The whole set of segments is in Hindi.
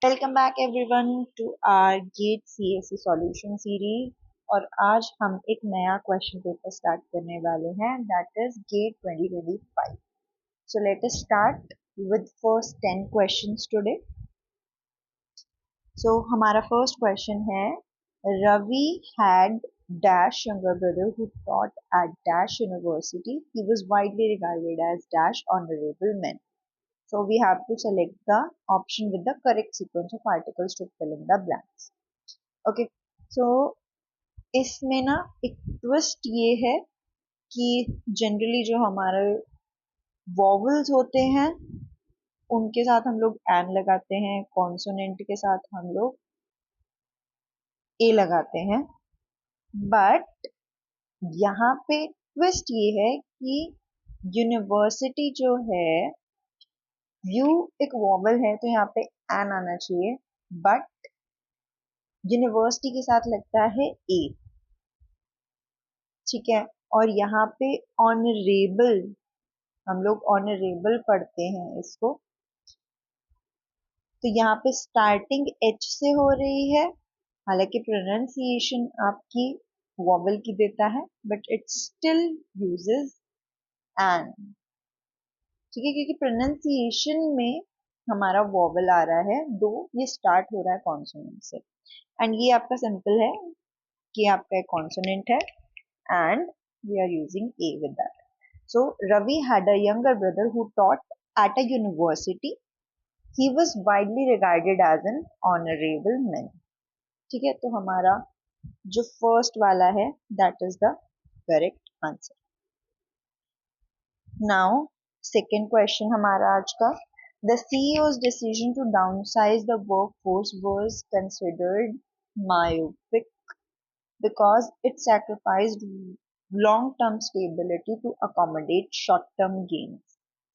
Welcome back everyone to our gate CSC solution series. और आज हम एक नया क्वेश्चन पेपर स्टार्ट करने वाले हैं, that is GATE 2025। So let us start with first 10 questions today. So हमारा फर्स्ट क्वेश्चन है, Ravi had dash younger brother who taught at dash university. He was widely regarded as dash honorable man. So we have to select the option with the correct sequence of articles to fill in the blanks. Okay, so इसमें ना एक ट्विस्ट ये है कि जनरली जो हमारे वॉवल्स होते हैं उनके साथ हम लोग एन लगाते हैं, कॉन्सोनेंट के साथ हम लोग ए लगाते हैं। बट यहाँ पे ट्विस्ट ये है कि यूनिवर्सिटी जो है, यू एक वॉवल है तो यहाँ पे एन आना चाहिए, बट यूनिवर्सिटी के साथ लगता है ए। ठीक है, और यहाँ पे ऑनरेबल, हम लोग ऑनरेबल पढ़ते हैं इसको, तो यहाँ पे स्टार्टिंग एच से हो रही है, हालांकि प्रोनाउंसिएशन आपकी वॉवल की देता है, but it still uses an. ठीक है, क्योंकि प्रोनाउंसिएशन में हमारा वॉवल आ रहा है, दो ये स्टार्ट हो रहा है कॉन्सोनेंट से। एंड ये आपका सिंपल है कि आपका एक कॉन्सोनेंट है and we are using A with that. So Ravi had a younger brother who taught at a university. He was widely regarded as an honorable man. ठीक है, तो हमारा जो फर्स्ट वाला है that is the correct answer. Now second question हमारा आज का, the CEO's decision to downsize the workforce was considered myopic because it sacrificed long-term stability to accommodate short-term gains.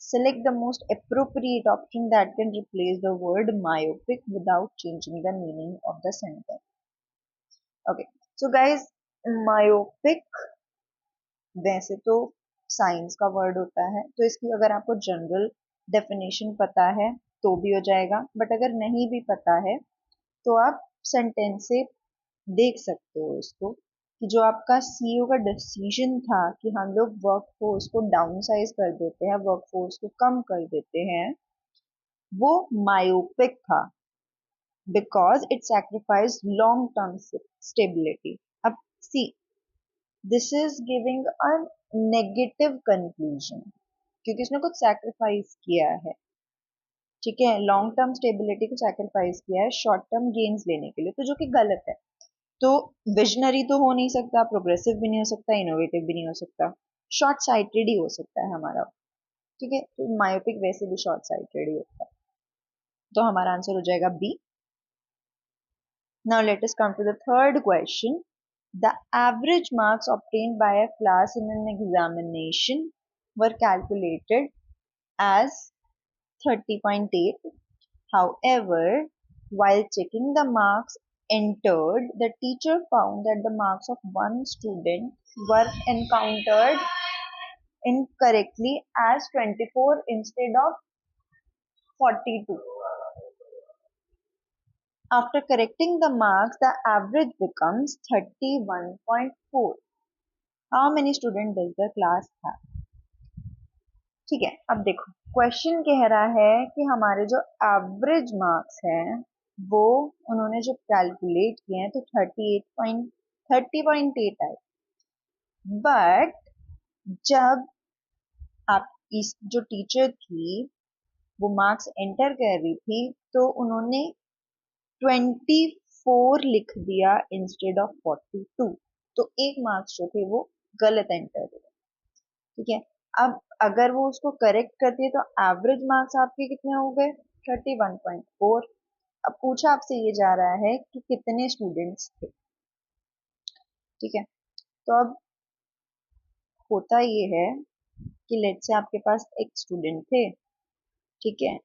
Select the most appropriate option that can replace the word myopic without changing the meaning of the sentence. Okay, so guys, myopic वैसे तो साइंस का वर्ड होता है, तो इसकी अगर आपको जनरल डेफिनेशन पता है तो भी हो जाएगा, बट अगर नहीं भी पता है तो आप सेंटेंस से देख सकते हो इसको, कि जो आपका सीईओ का डिसीजन था कि हम लोग वर्कफोर्स को डाउनसाइज कर देते हैं, वर्कफोर्स को कम कर देते हैं, वो मायोपिक था because it sacrifice long term stability. अब see, this is giving a negative conclusion क्योंकि उसने कुछ सैक्रिफाइस किया है। ठीक है, लॉन्ग टर्म स्टेबिलिटी को सैक्रिफाइस किया है शॉर्ट टर्म गेन्स लेने के लिए, तो जो कि गलत है। तो विजनरी तो हो नहीं सकता, प्रोग्रेसिव भी नहीं हो सकता, इनोवेटिव भी नहीं हो सकता, शॉर्ट साइटेड ही हो सकता है हमारा। ठीक है, तो मायोपिक वैसे भी शॉर्ट साइटेड ही होता है, तो हमारा आंसर हो जाएगा B. Now let us come to the third question, the average marks obtained by a class in an examination were calculated as 30.8. However, while checking the marks entered, the teacher found that the marks of one student were encountered incorrectly as 24 instead of 42. After correcting the marks, the average becomes 31.4. How many students does the class have? ठीक है, अब देखो क्वेश्चन कह रहा है कि हमारे जो एवरेज मार्क्स हैं वो उन्होंने जो कैलकुलेट किए हैं तो 30.8 आए, बट जब आप इस जो टीचर थी वो मार्क्स एंटर कर रही थी तो उन्होंने 24 लिख दिया इंस्टेड ऑफ 42, तो एक मार्क्स जो थे वो गलत एंटर हुए। ठीक है, अब अगर वो उसको करेक्ट करती है तो एवरेज मार्क्स आपके कितने हो गए, 31.4। अब पूछा आपसे ये जा रहा है कि कितने स्टूडेंट्स थे। ठीक है, तो अब होता ये है कि लेट से आपके पास एक स्टूडेंट थे, ठीक है,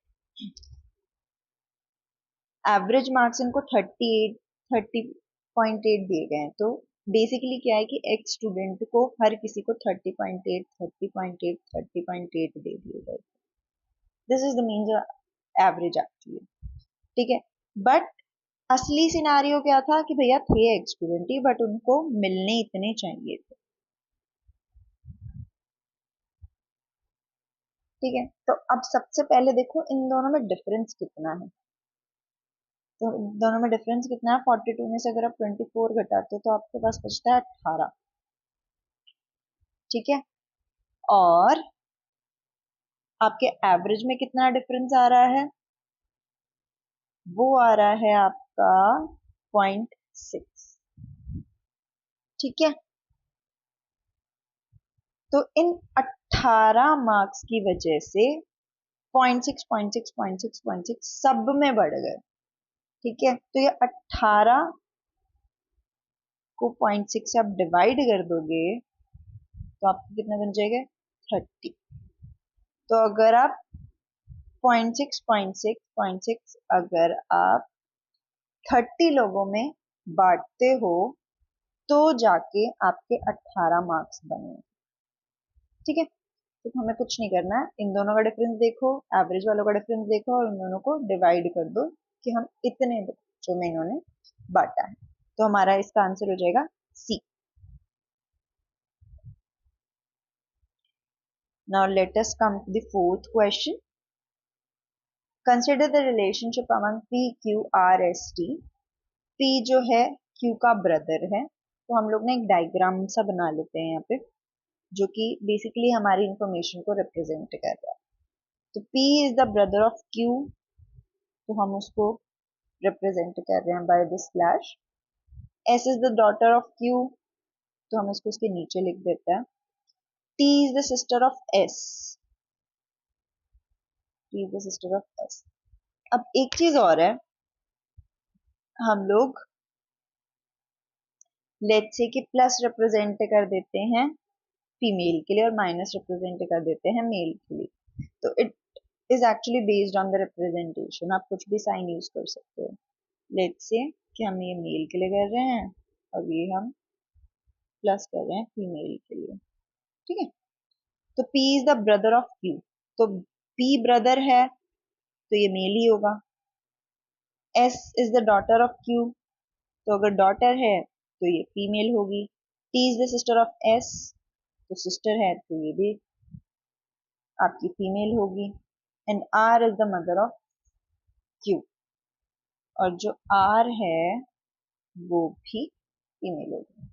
एवरेज मार्क्स इनको 30.8 दिए गए हैं, तो बेसिकली क्या है कि एक स्टूडेंट को हर किसी को 30.8 30.8 30.8 दे दिए गए। This is the mean average actually. ठीक है, बट असली सिनारियो क्या था कि भैया थे एक्स स्टूडेंट ही, बट उनको मिलने इतने चाहिए थे। ठीक है, तो अब सबसे पहले देखो इन दोनों में डिफरेंस कितना है। तो दोनों में डिफरेंस कितना है, 42 में से अगर आप 24 घटाते हो तो आपके पास बचता है 18। ठीक है, और आपके एवरेज में कितना डिफरेंस आ रहा है, वो आ रहा है आपका 0.6। ठीक है, तो इन 18 मार्क्स की वजह से 0.6 0.6 0.6 0.6 सब में बढ़ गए। ठीक है, तो ये 18 को 0.6 से आप डिवाइड कर दोगे तो आपको कितना बन जाएगा, 30। तो अगर आप 0.6 0.6 0.6 अगर आप 30 लोगों में बांटते हो तो जाके आपके 18 मार्क्स बने। ठीक है, तो हमें कुछ नहीं करना है, इन दोनों का डिफरेंस देखो, एवरेज वालों का डिफरेंस देखो और इन दोनों को डिवाइड कर दो कि हम इतने बच्चों में इन्होंने बांटा है। तो हमारा इसका आंसर हो जाएगा C. Now let us come to the fourth question. Consider the relationship among P Q R S T. P जो है क्यू का ब्रदर है, तो हम लोग ना एक डायग्राम सा बना लेते हैं यहाँ पे, जो कि बेसिकली हमारी इंफॉर्मेशन को रिप्रेजेंट कर रहा है। तो P is the brother of Q, तो हम उसको रिप्रेजेंट कर रहे हैं by this slash. S is the daughter of Q, तो हम इसको इसके नीचे लिख देते हैं। T is the sister of S, T is the sister of S। अब एक चीज और है, हम लोग लेट्स से कि प्लस रिप्रेजेंट कर देते हैं फीमेल के लिए और माइनस रिप्रेजेंट कर देते हैं मेल के लिए। तो it is actually based on the representation, आप कुछ भी साइन यूज कर सकते हो। लेट्स से कि हम ये मेल के लिए कर रहे हैं और ये हम प्लस कर रहे हैं फीमेल के लिए। ठीक है, तो P is the brother of Q, तो P ब्रदर है तो ये मेल ही होगा। S is the daughter of Q, तो अगर डॉटर है तो ये फीमेल होगी। T is the sister of S, तो सिस्टर है तो ये भी आपकी फीमेल होगी। And R is the mother of Q, और जो R है वो भी फीमेल होगी।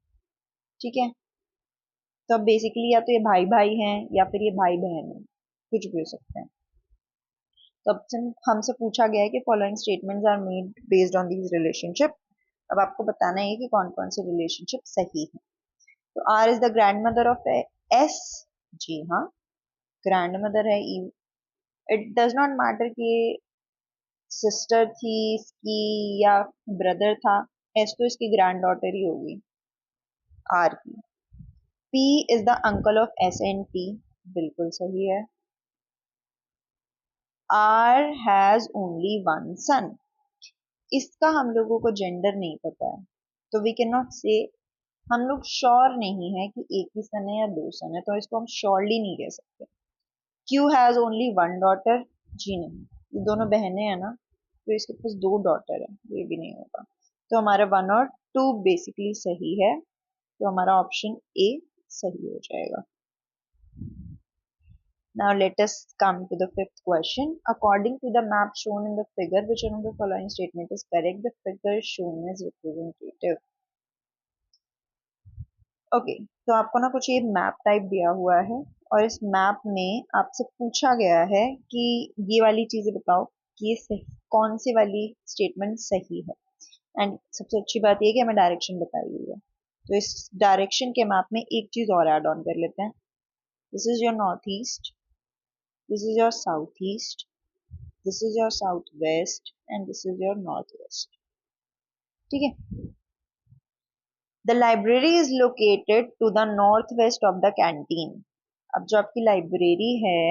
ठीक है, तो अब बेसिकली या तो ये भाई भाई हैं या फिर ये भाई बहन है, कुछ भी हो सकते हैं। तो अब हमसे पूछा गया है कि following statements are made based on these relationship. अब आपको बताना है कि कौन कौन से रिलेशनशिप सही है। तो R is the grand mother of S, जी हाँ ग्रैंड मदर है। इट डज नॉट मैटर कि सिस्टर थी इसकी या ब्रदर था, एस तो इसकी ग्रैंड डॉटर ही होगी आर की। P is the uncle of S and T, बिल्कुल सही है। आर हैज ओनली वन सन, इसका हम लोगों को जेंडर नहीं पता है, तो वी कैन नॉट से, हम लोग श्योर नहीं है कि एक ही सन है या दो सन है, तो इसको हम श्योरली नहीं कह सकते। Q has only one daughter, जी नहीं, ये दोनों बहनें हैं ना, तो इसके पास दो डॉटर है, ये भी नहीं होगा। तो हमारा वन और टू बेसिकली सही है, तो हमारा ऑप्शन ए सही हो जाएगा। Now let us come to the fifth question. According to the map shown in the figure, which one of the following statement is correct? The figure shown is representative. Okay, तो आपको ना कुछ ये मैप टाइप दिया हुआ है और इस मैप में आपसे पूछा गया है कि ये वाली चीजें बताओ कि ये सही, कौन सी वाली स्टेटमेंट सही है। एंड सबसे अच्छी बात ये कि हमें डायरेक्शन बताई हुई है, तो इस डायरेक्शन के मैप में एक चीज और ऐड ऑन कर लेते हैं। This is your north east, this is your southeast, this is your southwest and this is your northwest. ठीक है, the library is located to the northwest of the canteen. अब जो आपकी लाइब्रेरी है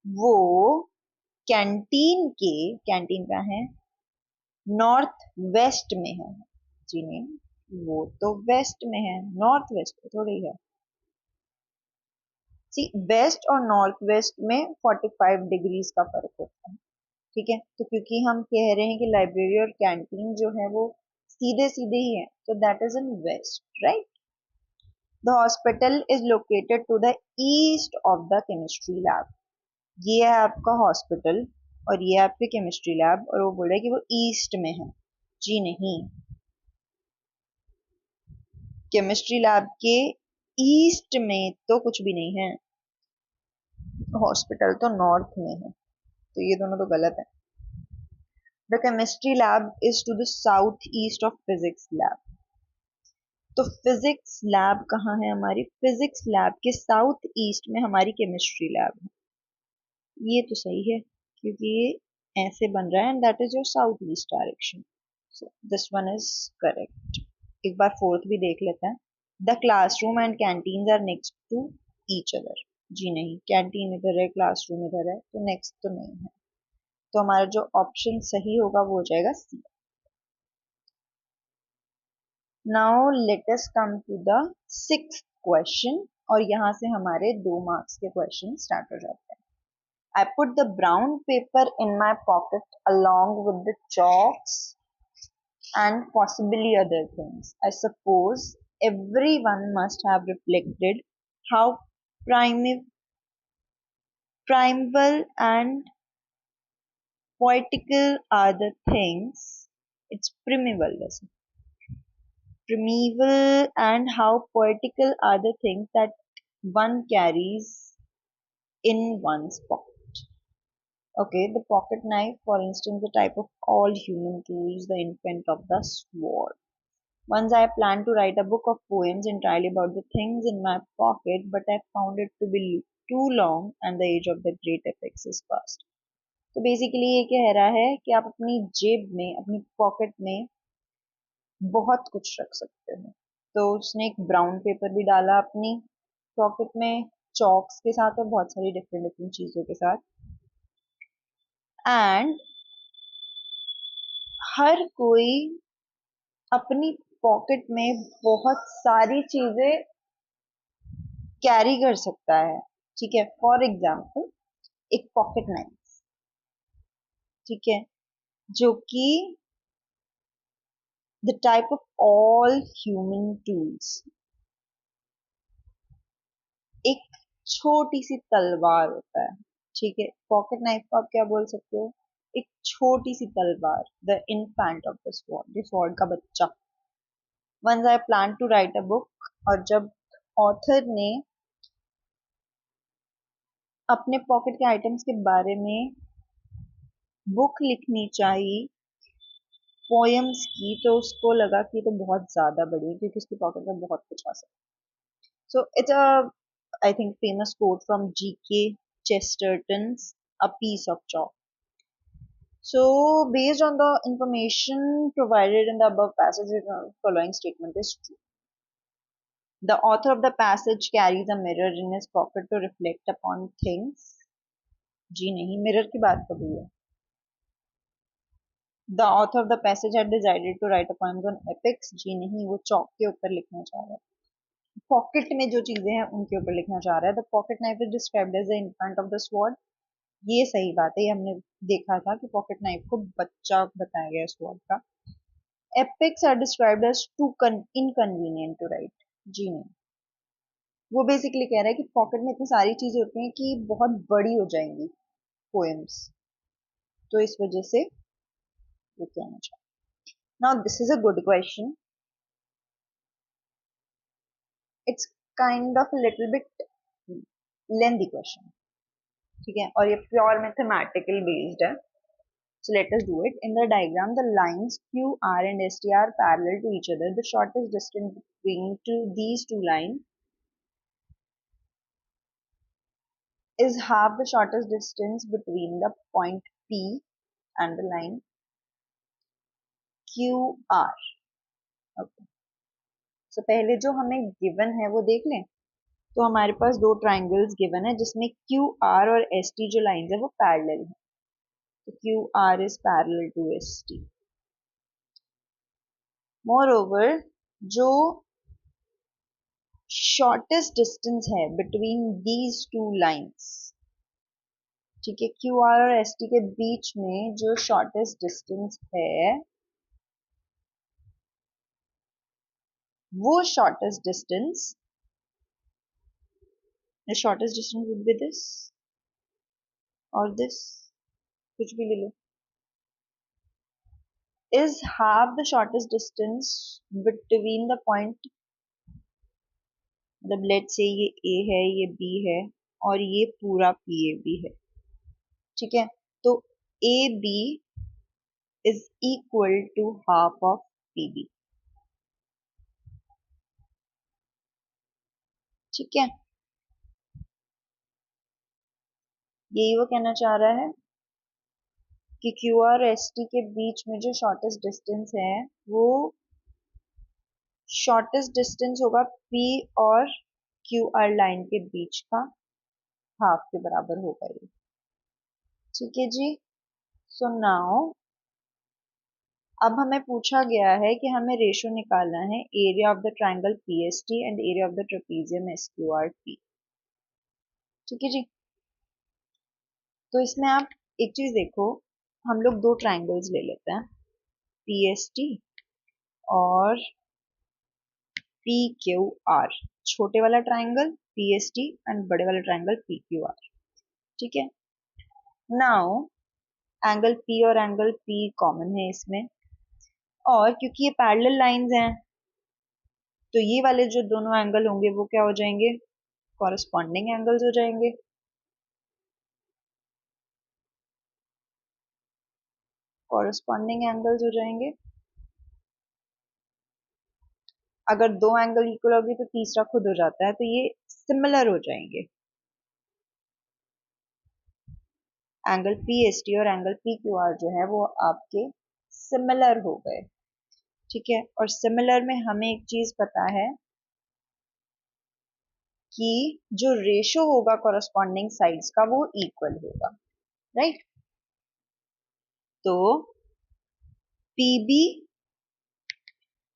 वो कैंटीन के, कैंटीन का है नॉर्थ वेस्ट में है, जी नहीं वो तो वेस्ट में है, नॉर्थ वेस्ट में थोड़ी है। सी वेस्ट और नॉर्थ वेस्ट में 45 डिग्रीज का फर्क होता है। ठीक है, तो क्योंकि हम कह रहे हैं कि लाइब्रेरी और कैंटीन जो है वो सीधे सीधे ही है, तो that is in west, right. The hospital is located to the east of the chemistry lab. ये है आपका हॉस्पिटल और ये है आपकी केमिस्ट्री लैब, और वो बोल रहा है कि वो ईस्ट में है। जी नहीं, केमिस्ट्री लैब के ईस्ट में तो कुछ भी नहीं है, हॉस्पिटल तो नॉर्थ में है, तो ये दोनों तो गलत है। The chemistry lab is to the south east of physics lab. तो फिजिक्स लैब कहाँ है हमारी? फिजिक्स लैब के साउथ ईस्ट में हमारी केमिस्ट्री लैब है। ये तो सही है क्योंकि ये ऐसे बन रहा है, and that is your south east direction, so this one is correct. एक बार फोर्थ भी देख लेते हैं। The classroom and canteen are next to each other. जी नहीं, कैंटीन इधर है, क्लासरूम इधर है, तो नेक्स्ट तो नहीं है, तो हमारा जो ऑप्शन सही होगा वो हो जाएगा C. Now let us come to the sixth question, और यहाँ से हमारे 2 मार्क्स के क्वेश्चन स्टार्ट हो जाते हैं। I put the brown paper in my pocket along with the chalks and possibly other things. I suppose everyone must have reflected how primeval and poetical are the things. It's primeval, listen. Primeval and how poetical are the things that one carries in one's pocket. Okay, the pocket knife, for instance, the type of all human tools, the infant of the sword. Once I planned to write a book of poems entirely about the things in my pocket, but I found it to be too long and the age of the great epics is past. तो बेसिकली ये कह रहा है कि आप अपनी जेब में, अपनी पॉकेट में बहुत कुछ रख सकते हो। तो उसने एक ब्राउन पेपर भी डाला अपनी पॉकेट में, चॉक्स के साथ और बहुत सारी डिफरेंट डिफरेंट चीजों के साथ, एंड हर कोई अपनी पॉकेट में बहुत सारी चीजें कैरी कर सकता है, ठीक है। फॉर एग्जाम्पल एक पॉकेट नाइफ, ठीक है, जो कि the type of all human tools, एक छोटी सी तलवार होता है, ठीक है। पॉकेट नाइफ को आप क्या बोल सकते हो? एक छोटी सी तलवार, the infant of the sword, sword का बच्चा। Once I plan to write a book, और जब ऑथर ने अपने पॉकेट के आइटम्स के बारे में बुक लिखनी चाहिए पोएम्स की, तो उसको लगा कि तो बहुत ज्यादा बड़ी है क्योंकि उसकी पॉकेट में बहुत कुछ आ सकता है। So it's a I think famous quote from GK Chesterton's, a piece of chalk. So based on the information provided in the above passage, the following statement is true. The author of the passage carries a mirror in his pocket to reflect upon things. जी नहीं, मिरर की बात कर रही है। The author of the passage had decided to write a poem on epics. जी नहीं, वो चौक के ऊपर लिखना चाह रहा है, पॉकेट में जो चीजें हैं उनके ऊपर लिखना चाह रहा है। The pocket knife is described as the infant of the sword. ये सही बात है, ये हमने देखा था कि पॉकेट नाइफ को बच्चा बताया गया स्वॉर्ड का। Epics are described as too inconvenient to write. जी नहीं, वो बेसिकली कह रहा है कि पॉकेट में इतनी सारी चीजें होती हैं कि बहुत बड़ी हो जाएंगी पोएम्स, तो इस वजह से वो कहना चाहता है। Now this is a good question, it's kind of little bit lengthy question, ठीक है, और ये प्योर मैथमेटिकल बेस्ड है। So let us do it. In the diagram, the lines Q, R and ST are parallel to each other. The shortest distance between these two lines is half the shortest distance between the point P and the line QR. Okay. So पहले जो हमें given है वो देख लें। तो हमारे पास 2 ट्राइंगल्स गिवन है जिसमें क्यू आर और एस टी जो लाइंस है वो पैरेलल है, तो Q R is parallel to S T. Moreover, जो शॉर्टेस्ट डिस्टेंस है बिटवीन दीज 2 लाइंस, ठीक है, क्यू आर और एस टी के बीच में जो शॉर्टेस्ट डिस्टेंस है वो shortest distance, the shortest distance would be this or this, कुछ भी ले लो, is half the shortest distance between the point, मतलब लेट से ये A है, ये B है और ये पूरा PAB है, ठीक है, तो AB is equal to half of PB, ठीक है, यही वो कहना चाह रहा है कि क्यू आर एस टी के बीच में जो शॉर्टेस्ट डिस्टेंस है वो शॉर्टेस्ट डिस्टेंस होगा P और क्यू आर लाइन के बीच का हाफ के बराबर होगा ये, ठीक है जी। सो नाउ अब हमें पूछा गया है कि हमें रेशो निकालना है area of the triangle P S T and area of the trapezium S Q R T, ठीक है जी। तो इसमें आप एक चीज देखो, हम लोग दो ट्राइंगल्स ले लेते हैं, पी एस टी और पी क्यू आर, छोटे वाला triangle P S T and बड़े वाला ट्राइंगल पी क्यू आर, ठीक है। नाउ एंगल पी और एंगल पी कॉमन है इसमें, और क्योंकि ये पैरेलल लाइंस हैं तो ये वाले जो दोनों एंगल होंगे वो क्या हो जाएंगे, कॉरस्पॉन्डिंग एंगल्स हो जाएंगे, कॉरस्पॉन्डिंग एंगल्स हो जाएंगे। अगर दो एंगल इक्वल होगी तो तीसरा खुद हो जाता है, तो ये सिमिलर हो जाएंगे, एंगल पी एस टी और एंगल पी क्यू आर जो है वो आपके सिमिलर हो गए, ठीक है। और सिमिलर में हमें एक चीज पता है कि जो रेशो होगा कॉरस्पॉन्डिंग साइड्स का वो इक्वल होगा, राइट। तो पीबी,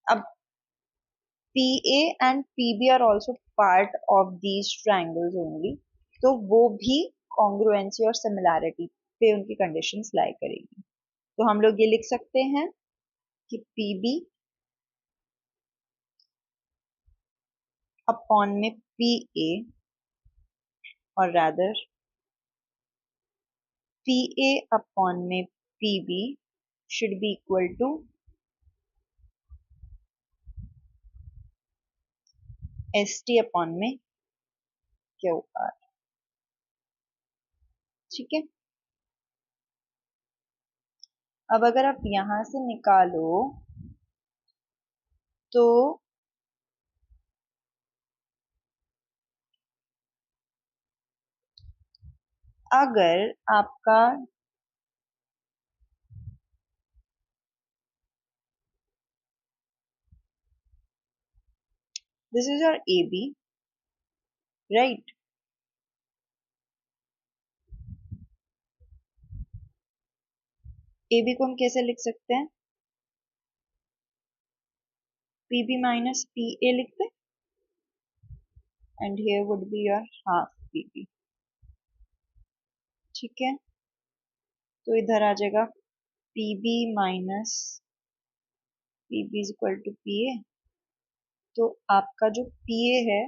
अब PA and PB are also part of these triangles only, तो वो भी कॉन्ग्रुएंसी और सिमिलैरिटी पे उनकी कंडीशंस लाई करेगी। तो हम लोग ये लिख सकते हैं कि PB अपॉन में PA और रादर PA अपॉन में PB should be equal to ST upon में QR, ठीक है। अब अगर आप यहां से निकालो तो अगर आपका this is your AB, right, AB को हम कैसे लिख सकते हैं, PB minus PA लिखते हैं, and here would be your half PB, ठीक है। तो इधर आ जाएगा PB minus PB is equal to PA, तो आपका जो PA है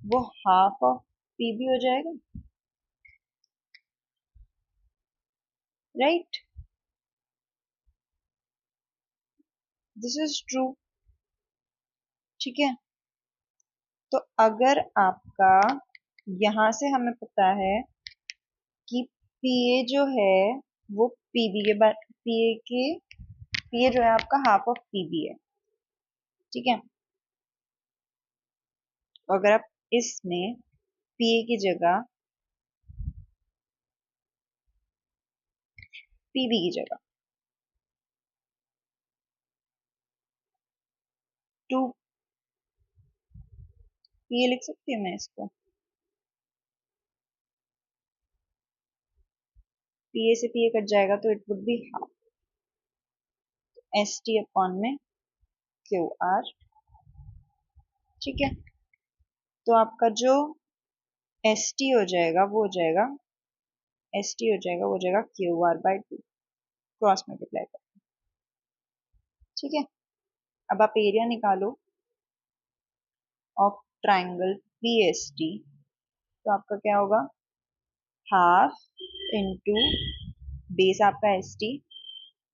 वो हाफ ऑफ PB हो जाएगा, राइट, दिस इज ट्रू, ठीक है। तो अगर आपका यहां से हमें पता है कि PA जो है वो PB के बाद PA जो है आपका हाफ ऑफ PB है, ठीक है। तो अगर आप इसमें PA की जगह PB की जगह 2 PA लिख सकती हूँ मैं इसको, PA से PA कट जाएगा तो it would be half ST upon में QR, ठीक है। तो आपका जो ST हो जाएगा वो हो जाएगा एस टी हो जाएगा, वो हो जाएगा Q R by two, cross multiply कर। ठीक है, अब आप एरिया निकालो of triangle P S T, तो आपका क्या होगा, हाफ इंटू बेस आपका एस टी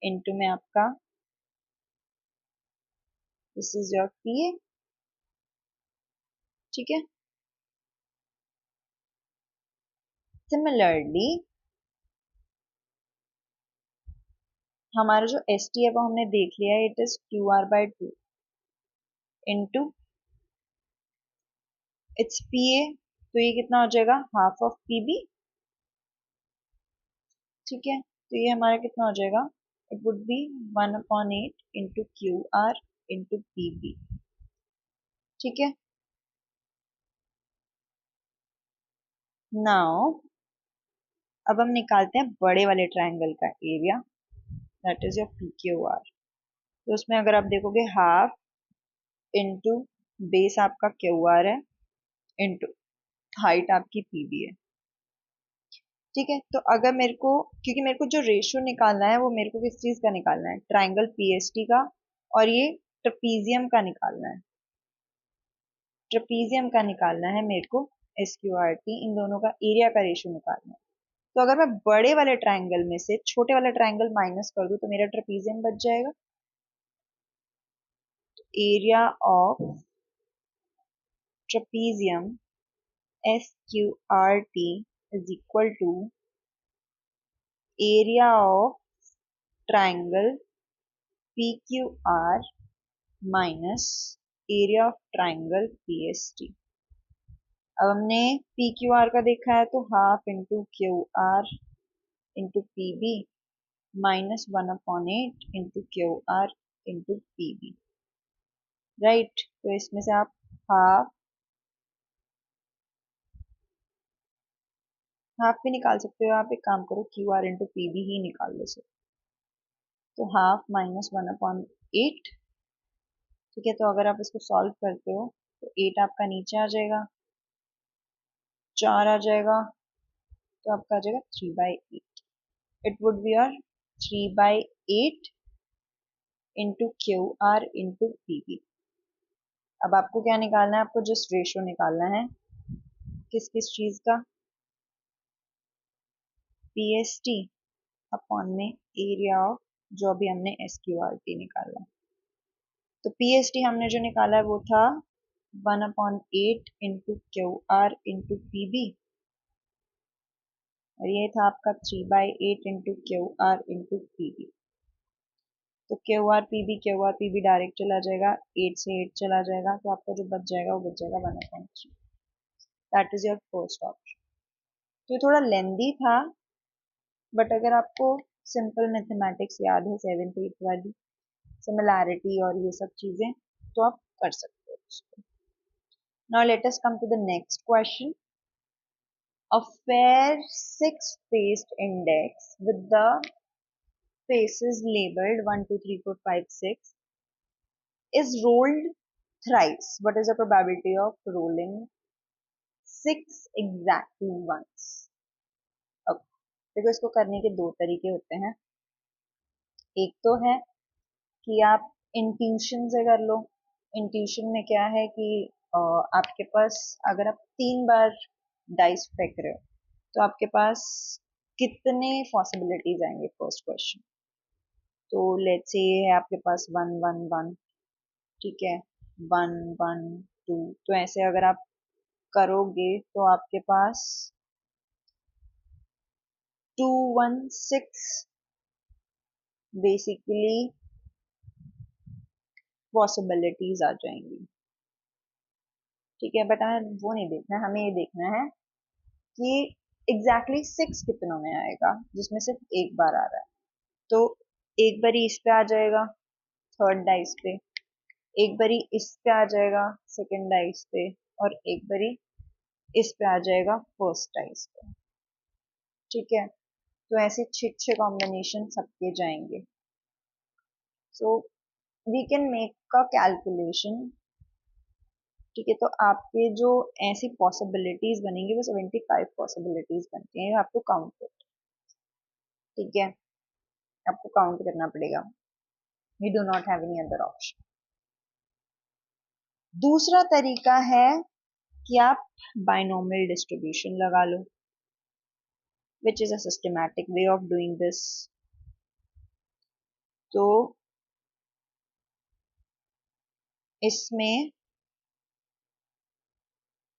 इंटू में आपका this is your P A. ठीक है, सिमिलरली हमारा जो एस टी है वो हमने देख लिया है, it is Q R by two into its P A, तो ये कितना हो जाएगा, हाफ ऑफ पी बी। ठीक है, तो ये हमारा कितना हो जाएगा, it would be 1/8 into Q R into P B. ठीक है, नाउ अब हम निकालते हैं बड़े वाले ट्राइंगल का area, that is your P Q are. तो उसमें अगर आप देखोगे हाफ इंटू बेस आपका क्यू आर है इंटू हाइट आपकी पी बी है। ठीक है, तो अगर मेरे को, क्योंकि मेरे को जो रेशियो निकालना है वो मेरे को किस चीज का निकालना है, ट्राइंगल पीएसटी का, और ये ट्रपीजियम का निकालना है, ट्रपीजियम का निकालना है मेरे को, एस क्यू आर टी, इन दोनों का एरिया का रेशियो निकालना है। तो अगर मैं बड़े वाले ट्राइंगल में से छोटे वाला ट्राइंगल माइनस कर दूं तो मेरा ट्रपीजियम बच जाएगा। Area of trapezium S Q R T is equal to area of triangle P Q R minus area of triangle P S T. अब हमने पी क्यू आर का देखा है, तो half into Q R into P B minus 1/8 into Q R into P B. Right, तो इसमें से आप हाफ हाफ भी निकाल सकते हो, आप एक काम करो Q R into P B ही निकाल लो सर। तो हाफ माइनस 1/8। ठीक है, तो अगर आप इसको सॉल्व करते हो तो 8 आपका नीचे आ जाएगा, 4 आ जाएगा, तो आपका आ जाएगा 3/8। It would be your 3/8 into Q R into P B. अब आपको क्या निकालना है, आपको जस्ट रेशियो निकालना है, किस किस चीज का, पी एस टी अपॉन में एरिया ऑफ जो अभी हमने एस क्यू आर टी निकाला। तो पी एस टी हमने जो निकाला है वो था 1/8 into Q R into P B, और ये था आपका 3/8 into Q R into P B. तो Q R P B direct चला जाएगा, 8 से 8 चला जाएगा, तो आपका जो बच जाएगा वो बच जाएगा 1/3। That is your first option. तो ये थोड़ा लेंदी था, बट अगर आपको सिंपल मैथमेटिक्स याद है 7th 8th वाली, सिमिलैरिटी और ये सब चीजें, तो आप कर सकते हो उसको। Now let us come to the next question. A fair six-faced index with the faces labeled 1, 2, 3, 4, 5, 6 is rolled thrice. What is the probability of rolling 6 exactly once? Okay. देखो, इसको करने के दो तरीके होते हैं। एक तो है कि आप इंट्यूशन से कर लो। इंट्यूशन में क्या है कि आपके पास अगर आप 3 बार डाइस फेंक रहे हो तो आपके पास कितने पॉसिबिलिटीज आएंगे, फर्स्ट क्वेश्चन। तो लेट्स से ये है आपके पास 1 1 1, ठीक है, 1 1 2, तो ऐसे अगर आप करोगे तो आपके पास 2 1 6 बेसिकली पॉसिबिलिटीज आ जाएंगी। ठीक है, बट हमें वो नहीं देखना है, हमें ये देखना है कि एग्जैक्टली 6 कितनों में आएगा जिसमें सिर्फ एक बार आ रहा है। तो एक बारी इस पे आ जाएगा, थर्ड डाइस पे, एक बारी इस पे आ जाएगा, सेकंड डाइस पे, और एक बारी इस पे आ जाएगा, फर्स्ट डाइस पे। ठीक है, तो ऐसे 6 कॉम्बिनेशन सबके जाएंगे। So we can make a calculation. ठीक है, तो आपके जो ऐसी पॉसिबिलिटीज बनेंगी वो 75 पॉसिबिलिटीज बनती हैं, you have to count it. ठीक है, आपको काउंट करना पड़ेगा, we do not have any other option. दूसरा तरीका है कि आप बाइनोमियल डिस्ट्रीब्यूशन लगा लो, which is a systematic way of doing this. तो इसमें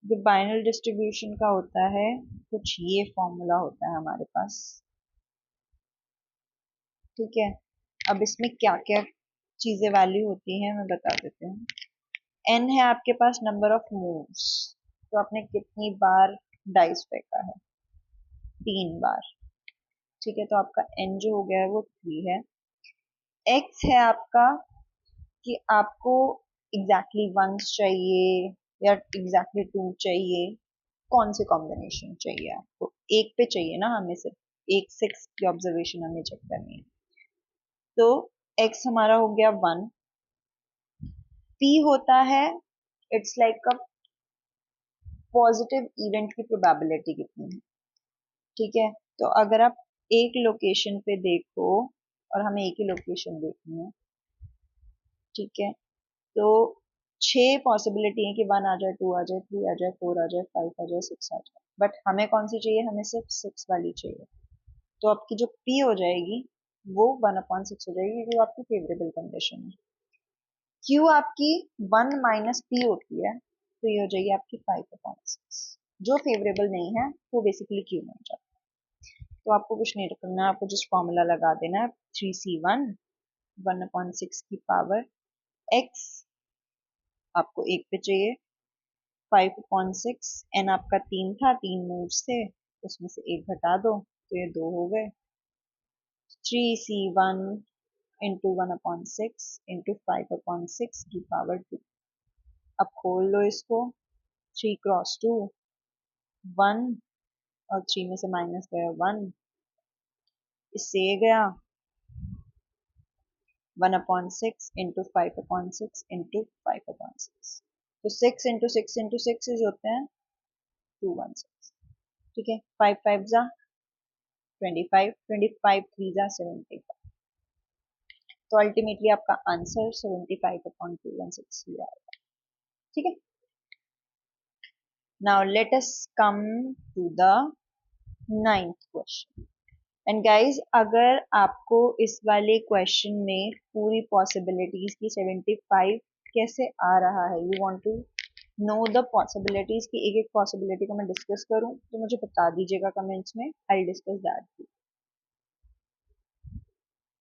जो बाइनल डिस्ट्रीब्यूशन का होता है, कुछ ये फॉर्मूला होता है हमारे पास। ठीक है, अब इसमें क्या क्या चीजें वैल्यू होती हैं मैं बता देती हूँ। एन है आपके पास नंबर ऑफ मूव्स, तो आपने कितनी बार डाइस फेंका है, 3 बार। ठीक है, तो आपका एन जो हो गया है वो 3 है। एक्स है आपका कि आपको एग्जैक्टली वंस चाहिए या एग्जैक्टली 2 चाहिए, कौन से कॉम्बिनेशन चाहिए आपको, एक पे चाहिए ना, हमें सिर्फ एक 6 की ऑब्जर्वेशन हमें चेक करनी है। तो x हमारा हो गया 1। p होता है, it's like a positive event की प्रोबेबिलिटी कितनी है। ठीक है, तो अगर आप एक लोकेशन पे देखो, और हमें एक ही लोकेशन देखनी है, ठीक है, तो 6 पॉसिबिलिटी है कि 1 आ जाए, 2 आ जाए, 3 आ जाए, 4 आ जाए, 5 आ जाए, 6 आ जाए, बट हमें कौन सी चाहिए, हमें सिर्फ 6 वाली चाहिए। तो आपकी जो p हो जाएगी वो 1/6 हो जाएगी, जो आपकी फेवरेबल कंडीशन है। q आपकी 1 माइनस p होती है, तो ये हो जाएगी आपकी 5/6। जो फेवरेबल नहीं है वो बेसिकली q में हो जाता है। तो आपको कुछ नहीं करना, आपको जस्ट फॉर्मूला लगा देना है, 3c1 1/6 की पावर x आपको एक पे चाहिए, 5/6, एन आपका 3 था, 3 मूव्स थे, उसमें से एक घटा दो तो ये 2 हो गए। 3c1 इंटू 1/6 इंटू 5/6 की पावर 2। अब खोल लो इसको, 3 क्रॉस 2 1, और 3 में से माइनस गया 1, इससे ये गया 1/6 इंटू 5/6 इंटू 5/6। तो 6 इंटू 6 इंटू 6 होते हैं 216। ठीक है, 5 5 जा 25, 25 3 जा 75। तो अल्टीमेटली आपका आंसर 75/216 ही आएगा। ठीक है, now let us come to the 9th question. And guys, अगर आपको इस वाले क्वेश्चन में पूरी पॉसिबिलिटीज की 75 कैसे आ रहा है, you want to know the possibilities की एक एक पॉसिबिलिटी को मैं डिस्कस करूं, तो मुझे बता दीजिएगा कमेंट्स में, आई डिस्कस दैट।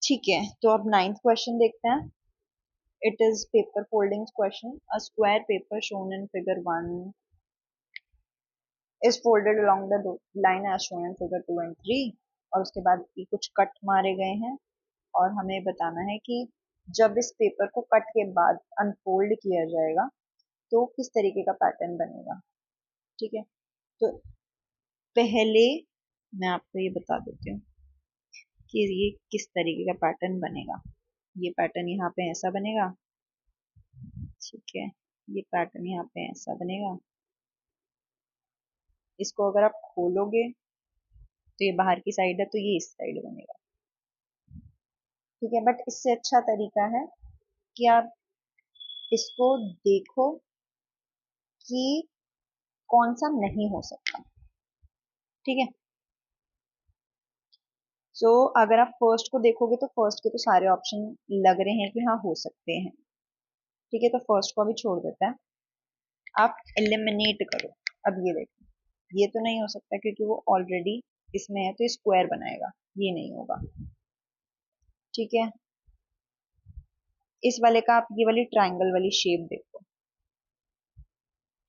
ठीक है, तो अब 9th क्वेश्चन देखते हैं। It is paper folding question. A square paper shown in figure 1 is folded along the line as shown in figure 2 and 3, और उसके बाद ये कुछ कट मारे गए हैं, और हमें बताना है कि जब इस पेपर को कट के बाद अनफोल्ड किया जाएगा तो किस तरीके का पैटर्न बनेगा। ठीक है, तो पहले मैं आपको ये बता देती हूँ कि ये किस तरीके का पैटर्न बनेगा। ये पैटर्न यहाँ पे ऐसा बनेगा, ठीक है, ये पैटर्न यहाँ पे ऐसा बनेगा। इसको अगर आप खोलोगे तो ये बाहर की साइड है, तो ये इस साइड बनेगा। ठीक है, बट इससे अच्छा तरीका है कि आप इसको देखो कि कौन सा नहीं हो सकता। ठीक है, सो अगर आप फर्स्ट को देखोगे तो फर्स्ट के तो सारे ऑप्शन लग रहे हैं कि हाँ हो सकते हैं। ठीक है, तो फर्स्ट को अभी छोड़ देते हैं, आप एलिमिनेट करो। अब ये देखो, ये तो नहीं हो सकता क्योंकि वो ऑलरेडी इसमें है, तो स्क्वायर बनाएगा, ये नहीं होगा। ठीक है, इस वाले का आप ये वाली ट्राइंगल वाली शेप देखो,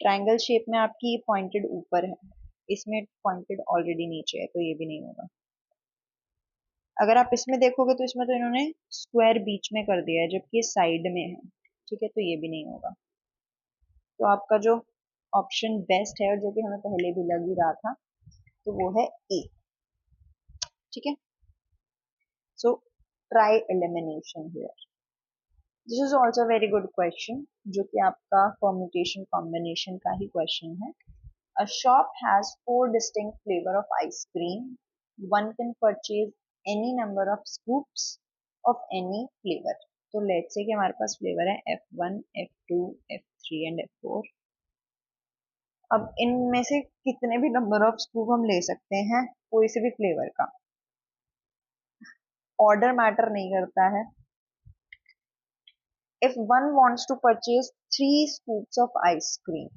ट्राइंगल शेप में आपकी ये पॉइंटेड ऊपर है, इसमें पॉइंटेड ऑलरेडी नीचे है, तो ये भी नहीं होगा। अगर आप इसमें देखोगे तो इसमें तो इन्होंने स्क्वायर बीच में कर दिया है जबकि ये साइड में है। ठीक है, तो ये भी नहीं होगा। तो आपका जो ऑप्शन बेस्ट है और जो कि हमें पहले भी लग ही रहा था, तो वो है ए। ठीक है, so try elimination here. This is also very good question, जो कि आपका परम्यूटेशन कॉम्बिनेशन का ही क्वेश्चन है। A shop has 4 distinct flavor of ice cream. One can purchase any number of scoops of any flavor. तो लेट्स से कि हमारे पास फ्लेवर है F1, F2, F3 and F4. अब इनमें से कितने भी नंबर ऑफ स्कूप हम ले सकते हैं कोई से भी फ्लेवर का, ऑर्डर मैटर नहीं करता है. If one wants to purchase 3 scoops of ice cream,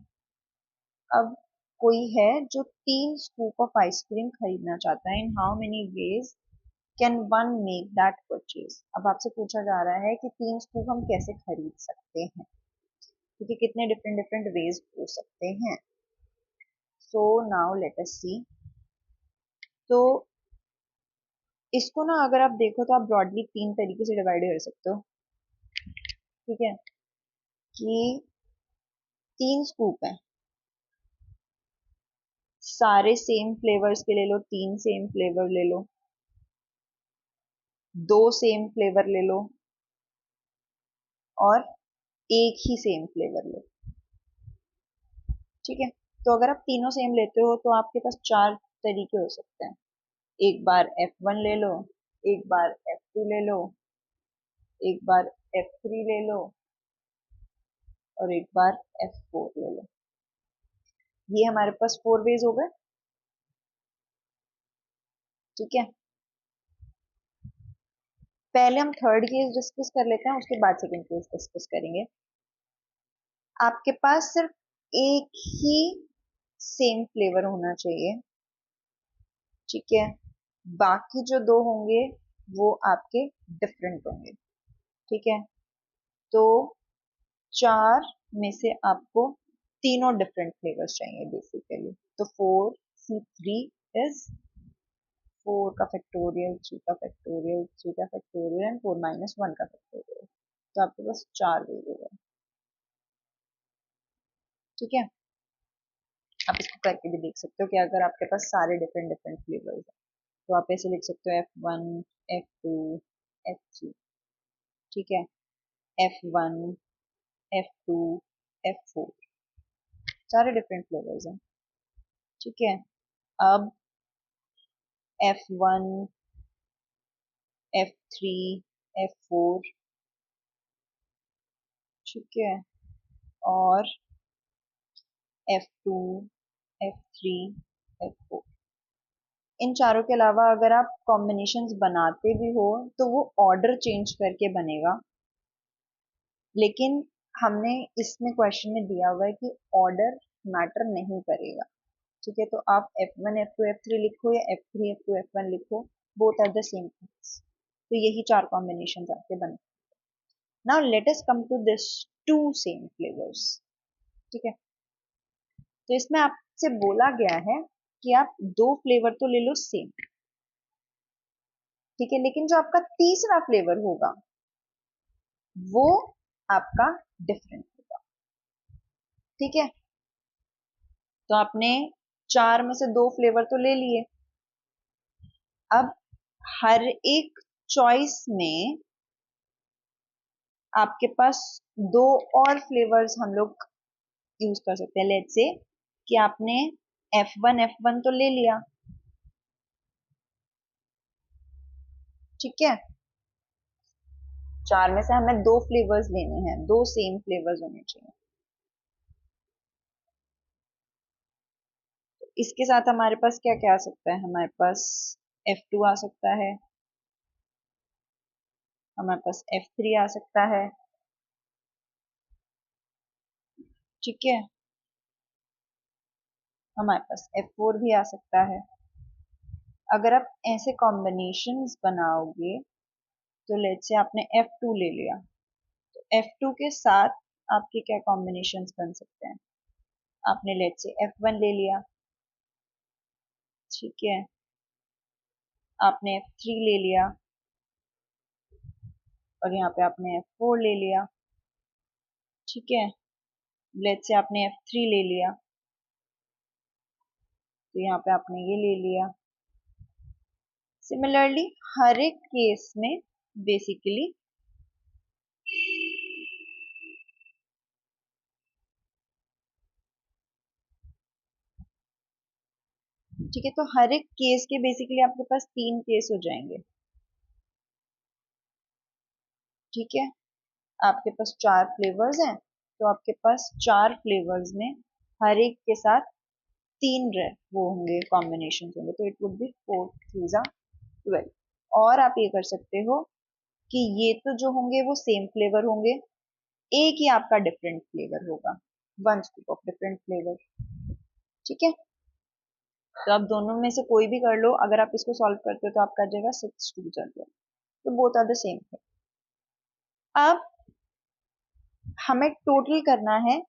अब कोई है जो 3 स्कूप ऑफ आइसक्रीम खरीदना चाहता है, in how many ways can one make that purchase. अब आपसे पूछा जा रहा है कि 3 स्कूप हम कैसे खरीद सकते हैं, क्योंकि कितने डिफरेंट डिफरेंट वेज हो सकते हैं. सो नाउ लेट अस सी. तो इसको ना अगर आप देखो तो आप ब्रॉडली 3 तरीके से डिवाइड कर सकते हो. ठीक है, कि 3 स्कूप है, सारे सेम फ्लेवर्स के ले लो, 3 सेम फ्लेवर ले लो, 2 सेम फ्लेवर ले लो, और एक ही सेम फ्लेवर लो. ठीक है, तो अगर आप तीनों सेम लेते हो तो आपके पास 4 तरीके हो सकते हैं. एक बार F1 ले लो, एक बार F2 ले लो, एक बार F3 ले लो, और एक बार F4 ले लो. ये हमारे पास 4 वेज हो गए. ठीक है, पहले हम थर्ड केस डिस्कस कर लेते हैं, उसके बाद सेकंड केस डिस्कस करेंगे. आपके पास सिर्फ एक ही सेम फ्लेवर होना चाहिए. ठीक है, बाकी जो 2 होंगे वो आपके डिफरेंट होंगे. ठीक है, तो 4 में से आपको तीनों डिफरेंट फ्लेवर्स चाहिए बेसिकली. तो 4C3 इज 4 का फैक्टोरियल, 3 का फैक्टोरियल, 3 का फैक्टोरियल एंड 4 - 1 का फैक्टोरियल. तो आपके पास 4 वेज हो गए. ठीक है, आप इसको करके भी देख सकते हो कि अगर आपके पास सारे डिफरेंट डिफरेंट फ्लेवर्स हैं तो आप ऐसे लिख सकते हो F1, F2, F3. ठीक है, F1, F2, F4, सारे डिफरेंट फ्लेवर्स हैं. ठीक है, अब F1, F3, F4. ठीक है, और F2, F3, F4. इन चारों के अलावा अगर आप कॉम्बिनेशंस बनाते भी हो तो वो ऑर्डर चेंज करके बनेगा, लेकिन हमने इसमें क्वेश्चन में दिया हुआ है कि ऑर्डर मैटर नहीं करेगा. ठीक है, तो आप F1, F2, F3 लिखो या F3, F2, F1 लिखो, both are the same things. तो यही 4 कॉम्बिनेशंस आपके बने. Now let us come to this 2 same flavours. ठीक है, तो इसमें आपसे बोला गया है कि आप 2 फ्लेवर तो ले लो सेम. ठीक है, लेकिन जो आपका तीसरा फ्लेवर होगा वो आपका डिफरेंट होगा. ठीक है, तो आपने 4 में से 2 फ्लेवर तो ले लिए. अब हर एक चॉइस में आपके पास 2 और फ्लेवर्स हम लोग यूज कर सकते हैं. लेट्स से कि आपने F1 तो ले लिया. ठीक है, 4 में से हमें 2 फ्लेवर्स लेने हैं, 2 सेम फ्लेवर्स होने चाहिए. इसके साथ हमारे पास क्या क्या आ सकता है, हमारे पास F2 आ सकता है, हमारे पास F3 आ सकता है. ठीक है, हमारे पास F4 भी आ सकता है. अगर आप ऐसे कॉम्बिनेशंस बनाओगे तो लेट्स से आपने F2 ले लिया, तो F2 के साथ आपके क्या कॉम्बिनेशंस बन सकते हैं. आपने लेट्स से F1 ले लिया. ठीक है, आपने F3 ले लिया, और यहाँ पे आपने F4 ले लिया. ठीक है, लेट्स से आपने F3 ले लिया, तो यहाँ पे आपने ये ले लिया. सिमिलरली हर एक केस में बेसिकली ठीक है, तो हर एक केस के बेसिकली आपके पास 3 केस हो जाएंगे. ठीक है, आपके पास 4 फ्लेवर्स हैं, तो आपके पास 4 फ्लेवर्स में हर एक के साथ 3 वो होंगे, कॉम्बिनेशन होंगे, तो इट वुड बी 4 3 12। और आप ये कर सकते हो कि ये तो जो होंगे वो सेम फ्लेवर होंगे, एक ही आपका डिफरेंट फ्लेवर होगा, 1 स्कूप ऑफ डिफरेंट फ्लेवर। ठीक है, तो आप दोनों में से कोई भी कर लो, अगर आप इसको सॉल्व करते हो तो आपका आ जाएगा 6 2 तो both are the same thing. अब हमें टोटल करना है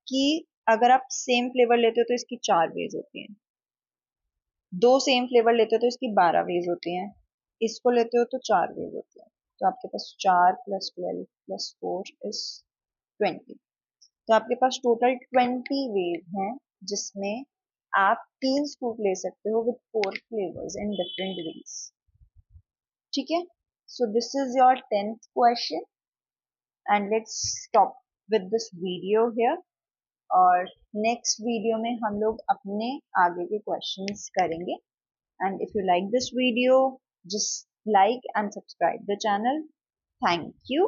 कि अगर आप सेम फ्लेवर लेते हो तो इसकी 4 वेज होती हैं, 2 सेम फ्लेवर लेते हो तो इसकी 12 वेज होती हैं, इसको लेते हो तो 4 वेज होती हैं। तो आपके पास 4 + 12 + 4 इज 20। तो आपके पास टोटल 20 वेज हैं, जिसमें आप 3 स्कूप ले सकते हो with 4 flavours in different ways. ठीक है, so this is your 10th question and let's stop with this video here. और नेक्स्ट वीडियो में हम लोग अपने आगे के क्वेश्चंस करेंगे। And if you like this video, just like and subscribe the channel. Thank you.